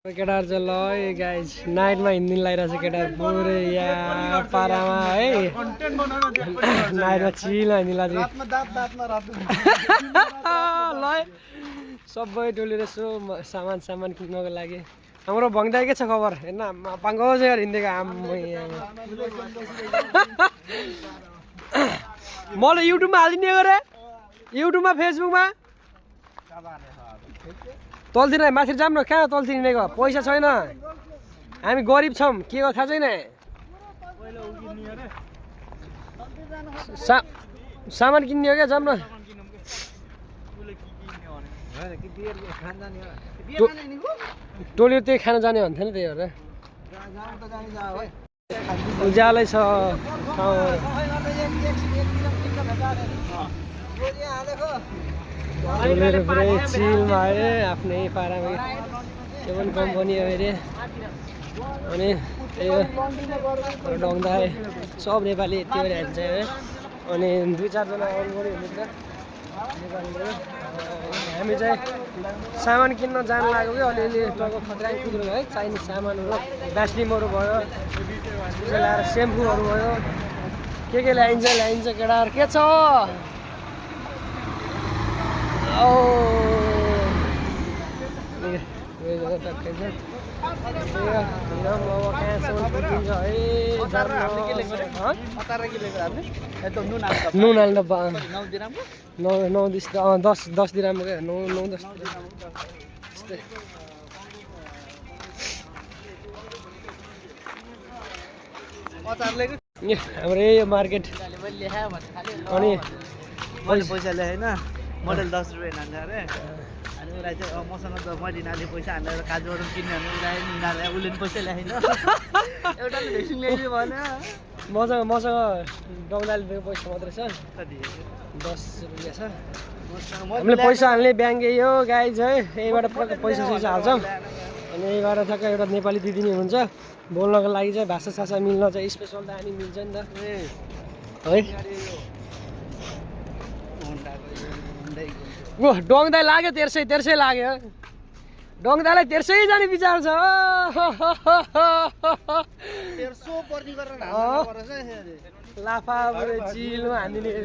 केटाहरु चाहिँ ल है गाइज नाइटमा हिँड्दिन लागिरहेको छ केटाहरु पुरै यहाँ पारामा है नाइटमा चिल हिँड्दिन लाग्छ ल सबै टोलेर यसो सामान किन्नको लागि हाम्रो भङ्दा के छ खबर हेर्न पाङ्गो चाहिँ हिँडेको आम्मै मैले युट्युबमा हालिदिने गरे युट्युबमा फेसबुकमा तलतिर माथि जाऊँ न कहाँ तलतिर हिँडेको पैसा छैन हामी गरिब छौँ के हो थाहा छैन सामान किन्ने हो क्या जाऊँ न टोली त्यही खान जाने भन्थ्यो नि त्यही भएर उज्यालै छ टोलेर पुरै चिलमा है आफ्नै पारामा त्यो पनि कम्पनी हो अरे अनि त्यही डङ्दा सब नेपाली त्यो हाल्छ है अनि 2-4 जना अरू गऱ्यो हुन्छ नेपालीहरू हामी चाहिँ सामान किन्न जानु लाग्यो कि अलिअलि टक्क खतरा कुद्नु है चाहिने सामानहरू भ्यासलिमहरू भयो त्यसो ल्याएर सेम्पूहरू भयो के ल्याइन्छ केटाहरू के छ नुन हाल्नु डब्बा 9-10 दिरामको क्या 9-10 त्यस्तै हाम्रो यही मार्केट अनि पैसा ल्याएन मोडल 10 रुपियाँ लान्छ अरे अनि उसलाई चाहिँ मसँग त मैले नाले पैसा हालेर काजुहरू किन्ने भने उसलाई उसले पनि पैसा ल्याएन एउटा भेक्सिन ल्याइदियो भने मसँग डङ्गाले दिएको पैसा मात्रै छ 10 रुपियाँ छ हामीले पैसा हाल्ने ब्याङ्क यही हो गाई चाहिँ यहीबाट पैसा हाल्छौँ अनि यहीबाट ठ्याक्क एउटा नेपाली दिदी नै हुन्छ बोल्नको लागि चाहिँ भाषा मिल्न चाहिँ स्पेसल त हामी मिल्छ नि त है ओ डोङदाई लाग्यो तेर्सै लाग्यो डोङदाईलाई तेर्सै जाने विचार छ लाफा चिलो हान्दिने के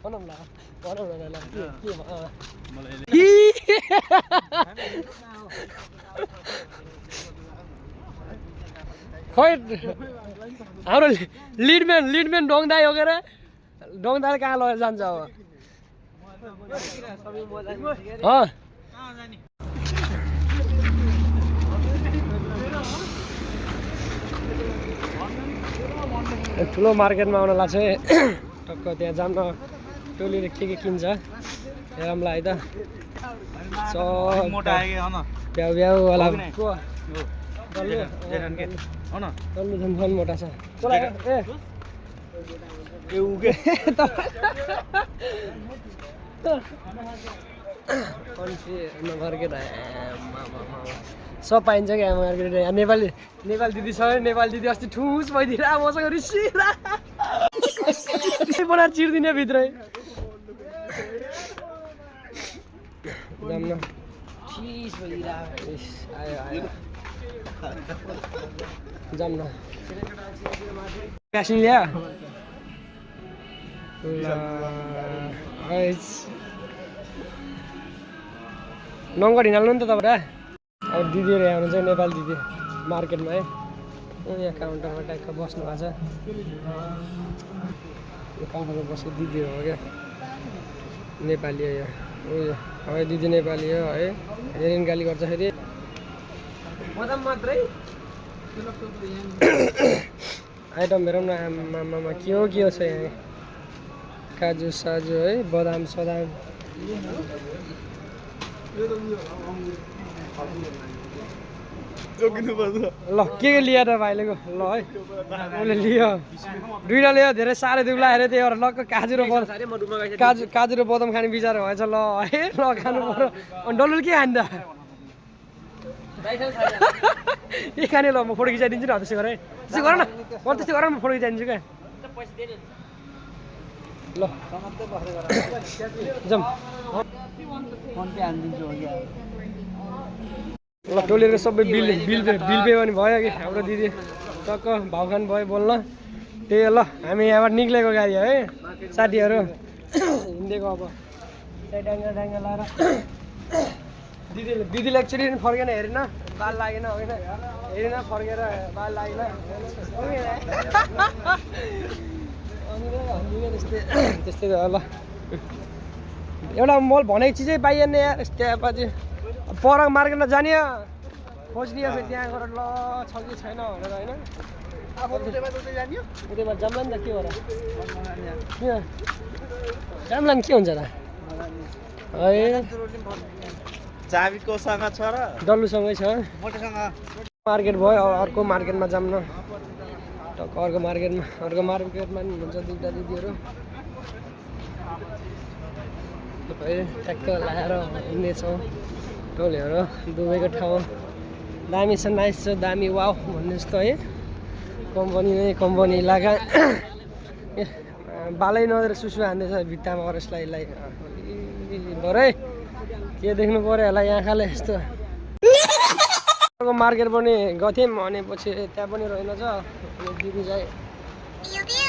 भनौँ ल खै हाम्रो लिडम्यान डोङदाई हो के अरे डोङदाई कहाँ लगेर जान्छ अब ठुलो मार्केटमा आउन लाग्छ टक्क त्यहाँ जाम न टोलीले के किन्छ हेरौँला है त भ्याउवाला झन् मोटा छ मार्केट सब पाइन्छ क्या मार्केट नेपाली दिदी छ नेपाली दिदी अस्ति ठुस भइदिएर मसँग रिसिरा बनाएर चिर्दिने भित्रै जाम्न ठिस भइदिएर जाम्न क्यासिङ ल्या नङ्गर हिँड्नु नि त तपाईँ अब दिदीहरू यहाँ हुनुहुन्छ नेपाली दिदी मार्केटमा है यहाँ काउन्टरमा टाइपको बस्नु भएको छ यो काउन्टरमा बसेको दिदीहरू हो क्या नेपाली हो यहाँ है दिदी नेपाली हो है हेरिन गाली गर्छ फेरि मात्रै आइटम हेरौँ न आमामा के हो छ यहाँ काजु साजु है बदाम सदाम ल के लियो त भाइले ल है उसले लियो दुईवटा लियो धेरै साह्रै दुख्ला अरे त्यही भएर लक्क काजु र बदाम खाने विचार भएछ ल है ल खानु पर्यो अनि डल्लुले के खान्छ के खाने ल म फोटो खिचाइदिन्छु नि त्यसो गर है त्यसो गर न म त्यस्तो गर म फोटो खिचाइदिन्छु क्या ल समात्दै बसेर जाउँ फोन पे हानिदिन्छु अघि ल टोलीको सबै बिल पे पनि भयो कि हाम्रो दिदी टक्क भाउ खान भयो बोल्न त्यही हो ल हामी यहाँबाट निक्लेको गाडी है साथीहरू हिँडेको अब त्यही डाङ्गा लाएर दिदीले एकचोटि पनि फर्केन हेरेन बाल लागेन होइन हेरेन फर्केर बाल लागेन त्यस्तै भयो ल एउटा मैले भनेको चिजै पाइएन यार त्यहाँपछि पर मार्केटमा जाने खोज्ने फेरि त्यहाँ गएर ल छ कि छैन भनेर होइन उतैमा जाम्ला नि त के हो र जाम्ला नि के हुन्छ त है चाबीकोसँग छ र डल्लुसँगै छ मोटोसँग मार्केट भयो अर्को मार्केटमा जाऊँ न टक्क अर्को मार्केटमा नि हुन्छ दुईवटा दिदीहरू ट्याक्क लगाएर हिँड्नेछौँ टोलीहरू दुबईको ठाउँ दामी छ नाइस छ दामी वाउ भन्ने जस्तो है कम्पनी इलाका बालै नदिएर सुसु हान्दैछ भित्तामा अरू यसलाई भरे के देख्नु पऱ्यो होला यहाँ खाले यस्तो अर्को मार्केट पनि गथ्यौँ भनेपछि त्यहाँ पनि रहेनछ अनि दिदी चाहिँ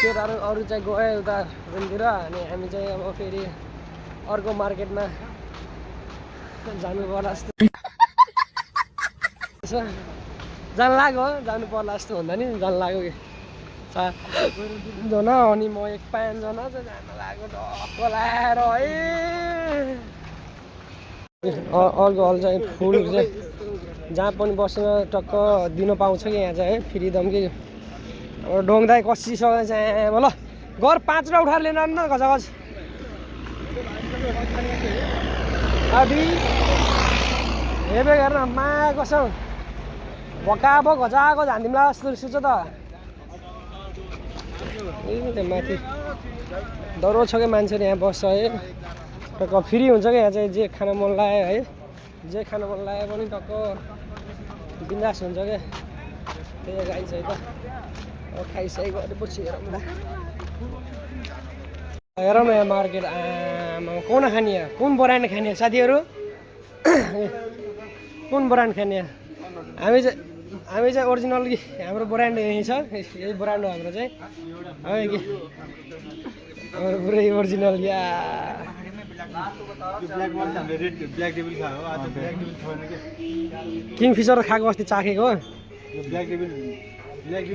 केटाहरू अरू चाहिँ गयो उता रुमतिर अनि हामी चाहिँ अब फेरि अर्को मार्केटमा जानु पर्ला जस्तो जानु लाग्यो जानु पर्ला जस्तो भन्दा नि जानु लाग्यो कि जना अनि म 1-5 जना चाहिँ जानु लाग्यो ढक्क लाएर है अर्को हल चाहिँ फुल चाहिँ जहाँ पनि बस्न टक्क दिन पाउँछ कि यहाँ चाहिँ है फ्रिदम कि अब डोङदाई कसिसक्यो चाहिँ ल घर 5 वटा उठाएर लिन न गजगज अभी हेबे गरेर मा कसो भकाबो घजाको झान्दिमला जस्तो रिस त ए माथि डरो छ कि मान्छेले यहाँ बस्छ है टक्क फ्री हुन्छ कि यहाँ चाहिँ जे खान मन लाग्यो है जे खान मन लाग्यो पनि टक्क बिन्दास हुन्छ क्या त्यही गाई चाहिँ त अब खाइसकेको गरेपछि हेरौँ न हेरौँ न यहाँ मार्केट आमा कुन खाने कुन ब्रान्ड खाने साथीहरू कुन ब्रान्ड खाने हामी चाहिँ ओरिजिनल कि हाम्रो ब्रान्ड यही छ यही ब्रान्ड हो हाम्रो चाहिँ है कि हाम्रो पुरै ओरिजिनल या किङ फिसर खाएको अस्ति चाखेको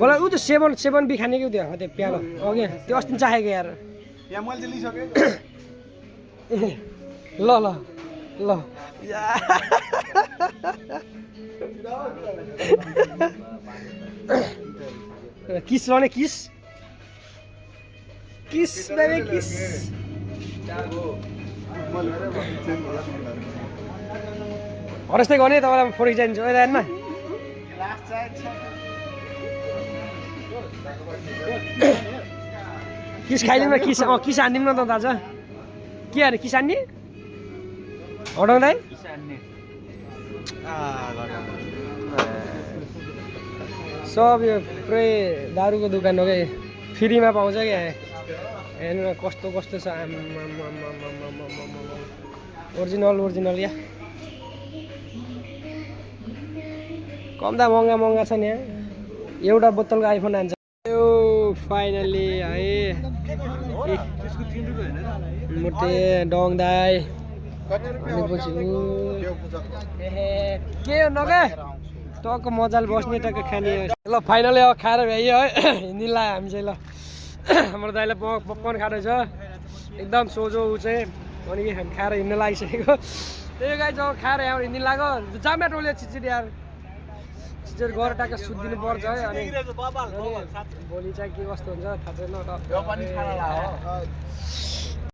बोला ऊ त्यो सेभन बी खाने कि त्यो प्यालो अघि त्यो अस्ति चाखेको यार ल ल ल किस रने किस बेबी किस हरस्तै गर्ने तपाईँलाई फोटो खिचाइदिन्छु होइन किस खाइदिउँ न किस हानिदिउँ न त दाजु के अरे किस हान्ने हटाउँदै सब यो पुरै दारूको दोकान हो क्या फ्रीमा पाउँछ क्या हेर्नु कस्तो छ ओरिजिनल या कम त महँगा छ नि यहाँ एउटा बोतलको आइफोन हान्छ यो फाइनली है मुटे डङदाई भनेपछि के हो नगे टक्क मजाले बस्ने टक्क खाने ल फाइनली अब खाएर भ्याइयो है हिँड्नु लाग्यो हामी चाहिँ ल हाम्रो दाइले पपकर्न खाँदै छ एकदम सोझो ऊ चाहिँ अनि हामी खाएर हिँड्नु लागिसकेको त्यही गाई चाहिँ खाएर यहाँ हिँड्नु लाग्यो जाम्या टोल्यो छिचिट यार छिचेर गएर टक्क सुत्दिनु पर्छ है अनि भोलि चाहिँ के कस्तो हुन्छ थाहा छैन